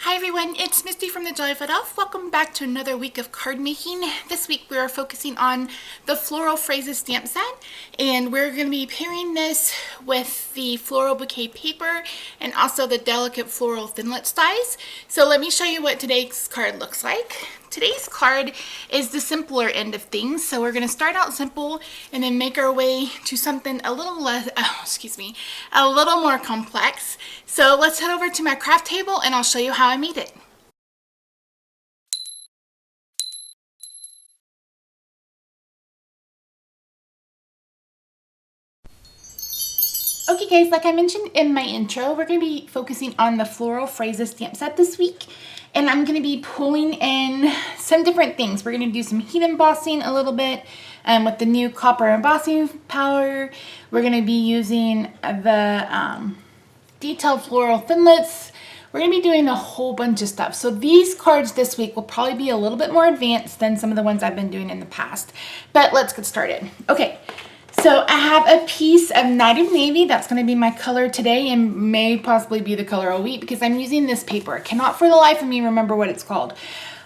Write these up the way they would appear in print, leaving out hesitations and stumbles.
Hi everyone, it's Misty from the Joyful Elf. Welcome back to another week of card making. This week we are focusing on the Floral Phrases stamp set, and we're going to be pairing this with the Floral Bouquet paper and also the delicate floral thinlet dies. So let me show you what today's card looks like. Today's card is the simpler end of things, so we're going to start out simple and then make our way to something a little less, a little more complex. So let's head over to my craft table and I'll show you how I made it. Okay guys, like I mentioned in my intro, we're going to be focusing on the Floral Phrases stamp set this week. And I'm going to be pulling in some different things. We're going to do some heat embossing a little bit with the new copper embossing powder. We're going to be using the detailed floral thinlets. We're going to be doing a whole bunch of stuff. So these cards this week will probably be a little bit more advanced than some of the ones I've been doing in the past. But let's get started. Okay. So I have a piece of Night of Navy. That's going to be my color today and may possibly be the color all week because I'm using this paper. I cannot for the life of me remember what it's called.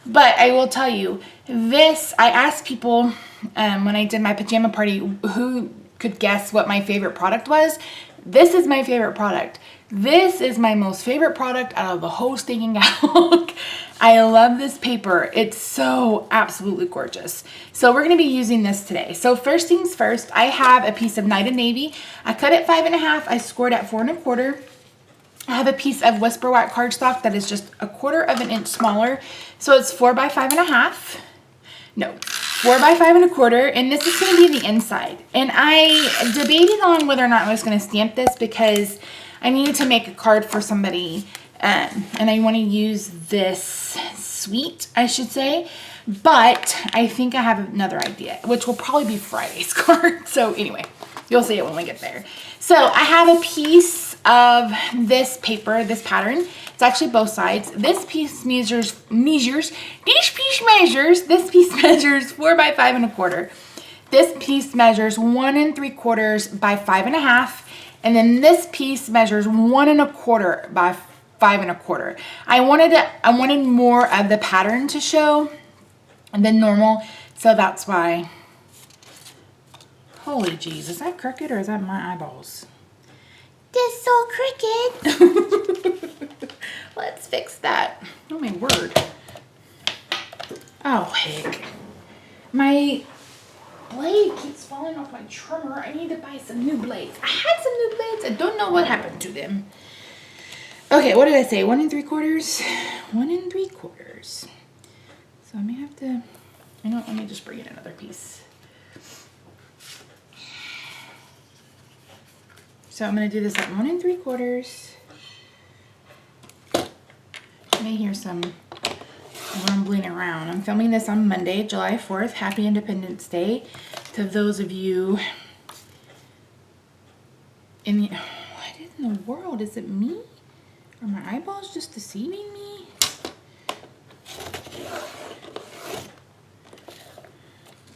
But I will tell you, this, I asked people when I did my pajama party who could guess what my favorite product was. This is my favorite product. This is my most favorite product out of the whole stinking catalog. I love this paper. It's so absolutely gorgeous. So we're going to be using this today. So first things first, I have a piece of Night of Navy. I cut it 5.5. I scored at 4 1/4. I have a piece of Whisper White cardstock that is just 1/4 of an inch smaller. So it's 4 by 5.5. No, 4 by 5 1/4, and this is going to be the inside. And I debated on whether or not I was going to stamp this because I needed to make a card for somebody, and I want to use this suite, I should say. But I think I have another idea, which will probably be Friday's card. So anyway, you'll see it when we get there. So I have a piece of this paper, this pattern. It's actually both sides. This piece measures 4 by 5 1/4. This piece measures 1 3/4 by 5.5. And then this piece measures 1 1/4 by 5 1/4. I wanted more of the pattern to show than normal. So that's why. Holy jeez, is that crooked or is that my eyeballs? That's so crooked. Let's fix that. Oh my word. Oh heck. My blade keeps falling off my trimmer. I need to buy some new blades. I had some new blades. I don't know what happened to them. Okay, what did I say? 1 3/4? 1 3/4. So I may have to, you know, let me just bring in another piece. So I'm going to do this at 1 3/4. You may hear some rumbling around. I'm filming this on Monday, July 4th. Happy Independence Day to those of you in the... What in the world? Is it me? Are my eyeballs just deceiving me?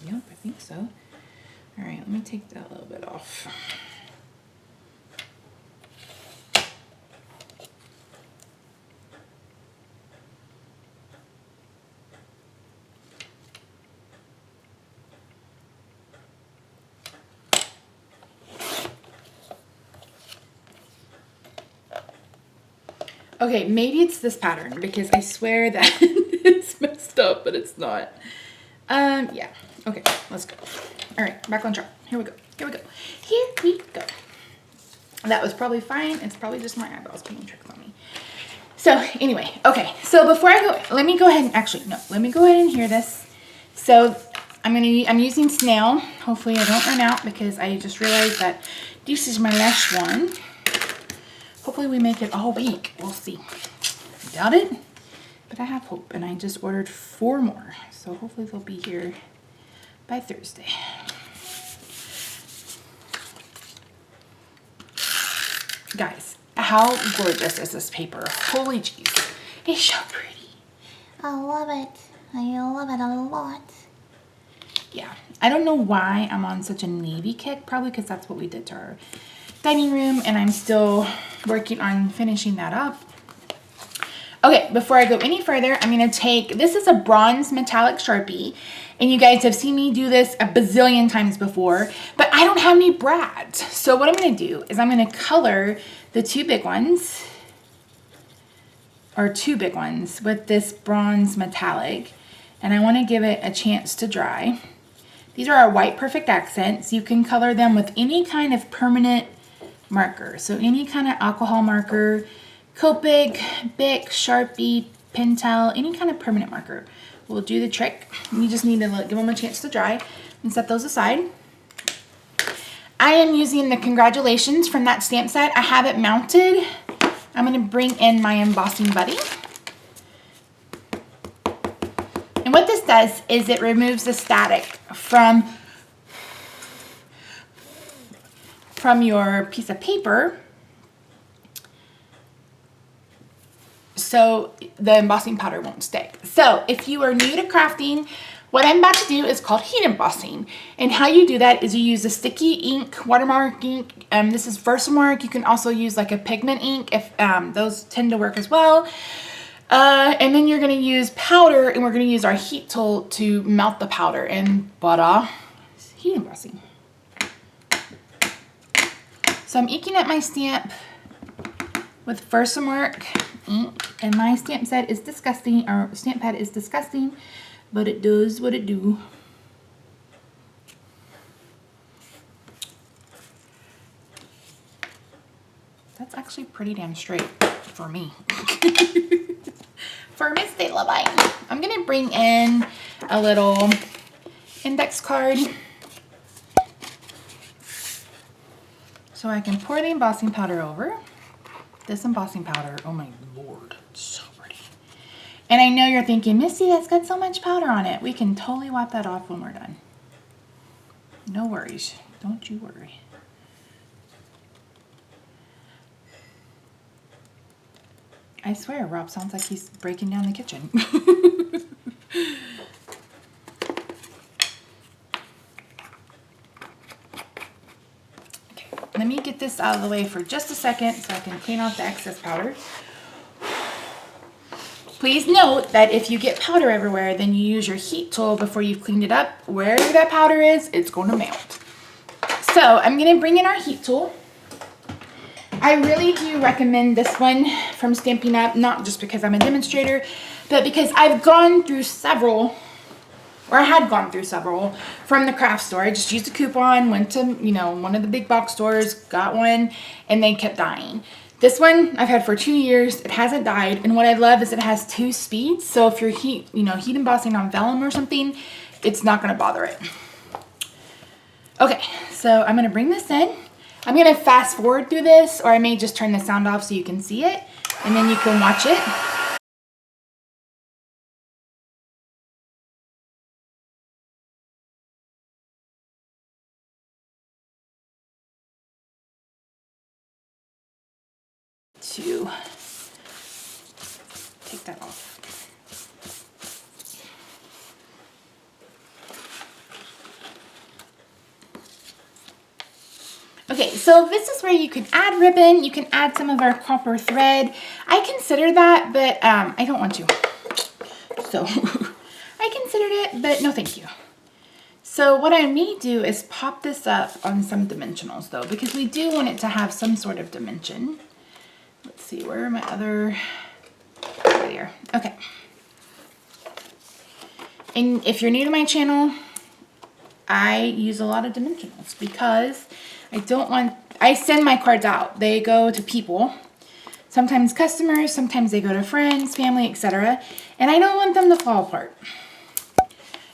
Yep, I think so. All right, let me take that a little bit off. Okay, maybe it's this pattern because I swear that it's messed up, but it's not. Yeah. Okay, let's go. All right, back on track. Here we go. Here we go. Here we go. That was probably fine. It's probably just my eyeballs playing tricks on me. So anyway, okay. So before I go, let me go ahead and actually, no, let me go ahead and hear this. So I'm using snail. Hopefully I don't run out because I just realized that this is my last one. Hopefully we make it all week. We'll see. I doubt it, but I have hope. And I just ordered 4 more. So hopefully they'll be here by Thursday. Guys, how gorgeous is this paper? Holy jeez. It's so pretty. I love it. I love it a lot. Yeah. I don't know why I'm on such a navy kick. Probably because that's what we did to our dining room, and I'm still working on finishing that up. Okay, before I go any further, I'm going to take, this is a bronze metallic Sharpie, and you guys have seen me do this a bazillion times before, but I don't have any brads. So what I'm going to do is I'm going to color the two big ones with this bronze metallic, and I want to give it a chance to dry. These are our white perfect accents. You can color them with any kind of permanent marker. So any kind of alcohol marker, Copic, Bic, Sharpie, Pentel, any kind of permanent marker will do the trick. You just need to give them a chance to dry and set those aside. I am using the Congratulations from that stamp set. I have it mounted. I'm going to bring in my embossing buddy. And what this does is it removes the static from your piece of paper, so the embossing powder won't stick. So if you are new to crafting, what I'm about to do is called heat embossing. And how you do that is you use a sticky ink, watermark ink. This is Versamark. You can also use like a pigment ink if those tend to work as well. And then you're going to use powder, and we're going to use our heat tool to melt the powder. And voila, heat embossing. So I'm inking up my stamp with Versamark ink, and my stamp set is disgusting, or stamp pad is disgusting, but it does what it do. That's actually pretty damn straight for me. For Miss De La Vine. I'm gonna bring in a little index card so I can pour the embossing powder over. This embossing powder, oh my Lord, it's so pretty. And I know you're thinking, Missy, that's got so much powder on it. We can totally wipe that off when we're done. No worries, don't you worry. I swear, Rob sounds like he's breaking down the kitchen. Okay, let me get this out of the way for just a second so I can clean off the excess powder. Please note that if you get powder everywhere, then you use your heat tool before you've cleaned it up. Wherever that powder is, it's going to melt. So I'm going to bring in our heat tool. I really do recommend this one from Stampin' Up, not just because I'm a demonstrator, but because I've gone through several, or I had gone through several from the craft store. I just used a coupon, went to, you know, one of the big box stores, got one, and they kept dying. This one I've had for 2 years. It hasn't died, and what I love is it has 2 speeds. So if you're heat embossing on vellum or something, it's not going to bother it. Okay, so I'm going to bring this in. I'm going to fast forward through this, or I may just turn the sound off so you can see it, and then you can watch it. To take that off. Okay, so this is where you can add ribbon, you can add some of our copper thread. I consider that, but I don't want to. So I considered it, but no thank you. So what I may do is pop this up on some dimensionals though, because we do want it to have some sort of dimension. Let's see, where are my other, over there. Okay. And if you're new to my channel, I use a lot of dimensionals because I send my cards out. They go to people, sometimes customers, sometimes they go to friends, family, etc. And I don't want them to fall apart.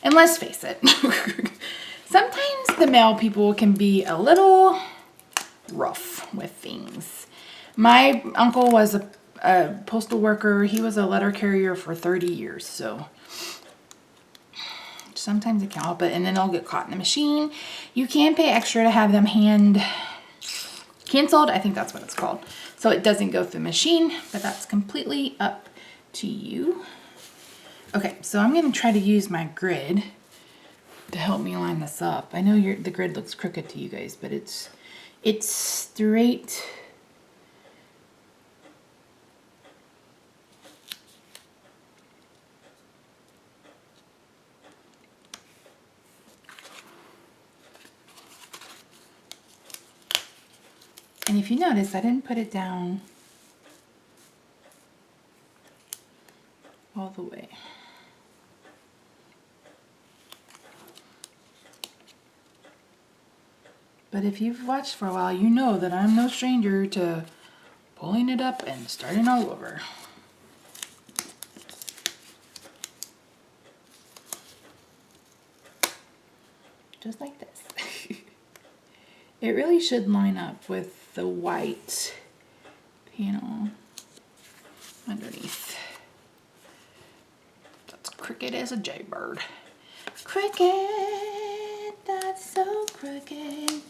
And let's face it, sometimes the mail people can be a little rough with things. My uncle was a postal worker. He was a letter carrier for 30 years, so sometimes it can't help it, and then they'll get caught in the machine. You can pay extra to have them hand canceled. I think that's what it's called. So it doesn't go through the machine, but that's completely up to you. Okay, so I'm going to try to use my grid to help me line this up. I know the grid looks crooked to you guys, but it's straight. And if you notice, I didn't put it down all the way. But if you've watched for a while, you know that I'm no stranger to pulling it up and starting all over. Just like this. It really should line up with the white panel underneath. That's crooked as a jaybird. Crooked, that's so crooked.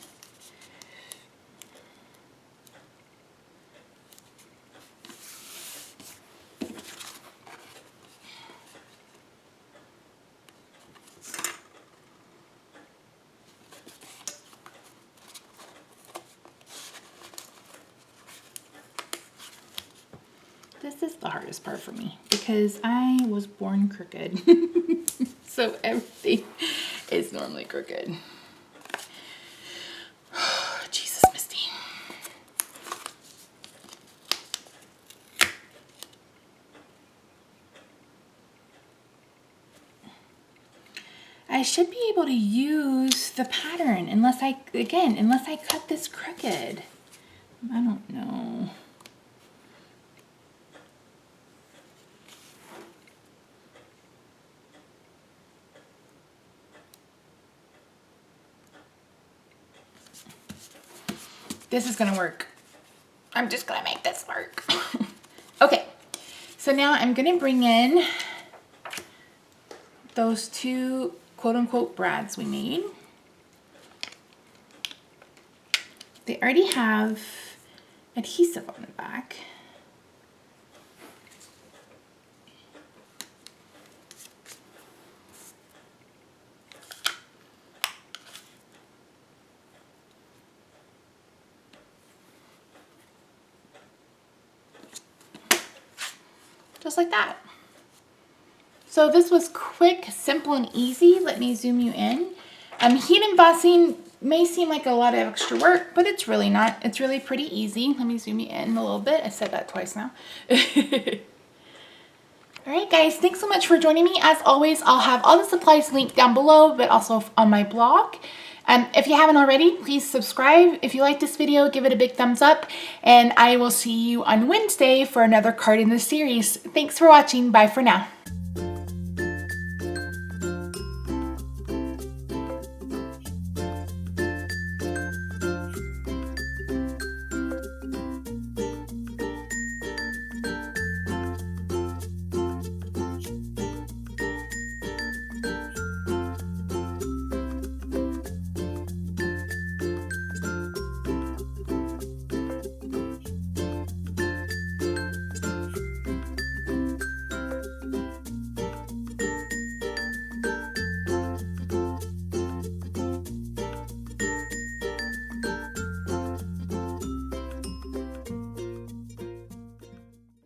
This is the hardest part for me because I was born crooked. So everything is normally crooked. Jesus, Misty. I should be able to use the pattern unless I cut this crooked. I don't know. This is gonna work. I'm just gonna make this work. Okay, so now I'm gonna bring in those two quote-unquote brads we made. They already have adhesive on the back. Just like that. So this was quick, simple, and easy. Let me zoom you in. Heat embossing may seem like a lot of extra work, but it's really not. It's really pretty easy. Let me zoom you in a little bit. I said that twice now. All right, guys, thanks so much for joining me. As always, I'll have all the supplies linked down below, but also on my blog. If you haven't already, please subscribe. If you like this video, give it a big thumbs up, and I will see you on Wednesday for another card in the series. Thanks for watching. Bye for now.